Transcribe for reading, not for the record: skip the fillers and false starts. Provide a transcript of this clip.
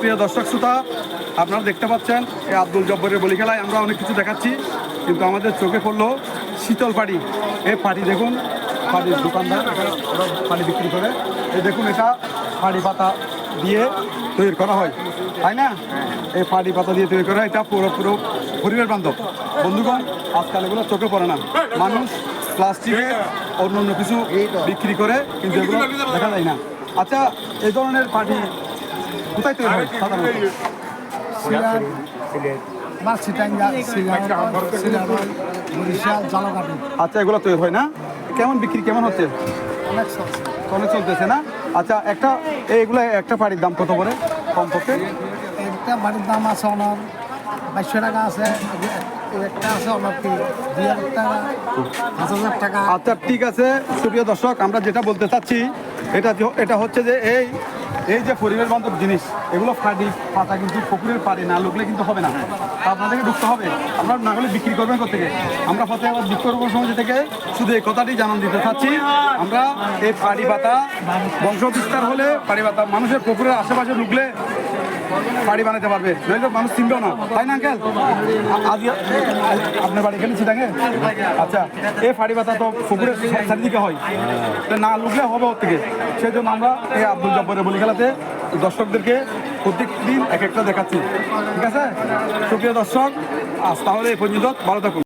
সুপ্রিয় দর্শক শ্রোতা, আপনারা দেখতে পাচ্ছেন এই আব্দুল জব্বরের বলি খেলায় আমরা অনেক কিছু দেখাচ্ছি, কিন্তু আমাদের চোখে পড়লো শীতল পাটি। এই পাটি দেখুন, পাটির দোকানদার ওরা পাটি বিক্রি করে। এই দেখুন, এটা পাটি পাতা দিয়ে তৈরি করা হয়, তাই না? এই পাটি পাতা দিয়ে তৈরি করা, এটা পুরো পরিবেশ বান্ধব। বন্ধুগণ, আজকাল এগুলো চোখে পড়ে না। মানুষ প্লাস্টিকের অন্য কিছু বিক্রি করে, কিন্তু এগুলো দেখা যায় না। আচ্ছা, এই ধরনের পাটি কোথায় তৈরি হয় সাধারণত? আচ্ছা, এগুলো তৈরি হয় না? কেমন বিক্রি কেমন হচ্ছে? অনেক চলতেছে না? আচ্ছা, এইগুলো একটা পাটির দাম কত করে কম করতে? একটা বাড়ির দাম আছে ওনার 2200 টাকা আছে, একটা আছে ওনার 2000 টাকা, 5000 টাকা। আচ্ছা, ঠিক আছে। সুপ্রিয় দর্শক, আমরা যেটা বলতে চাচ্ছি এটা হচ্ছে যে এই যে পরিবেশ বান্ধব জিনিস, এগুলো পাটি পাতা কিন্তু পুকুরের পাড়ে না লুকলে কিন্তু হবে না। তা আপনাদেরকে ঢুকতে হবে। আমরা না হলে বিক্রি করবেন কোথেকে? আমরা পথে আবার বিক্রয় সমিতি থেকে শুধু এই কথাটি জানান দিতে চাচ্ছি, আমরা এই পাটি পাতা বংশ বিস্তার হলে পাটি পাতা মানুষের পুকুরের আশেপাশে ঢুকলে বাড়ি বানাতে পারবে, নইলে মানুষ চিনবেও না, তাই না আঙ্কেল? আজকে আপনার বাড়ি এখানে চিটাঙে? আচ্ছা, এই ফাড়ি পাতা তো পুকুরের চারিদিকে হয়, না লুকলে হবে ওর থেকে। সেই জন্য আমরা এই আব্দুল জব্বরের বলি খেলাতে দর্শকদেরকে প্রত্যেক দিন এক একটা দেখাচ্ছি। ঠিক আছে সুপ্রিয় দর্শক, আজ তাহলে এই পর্যন্ত, ভালো থাকুন।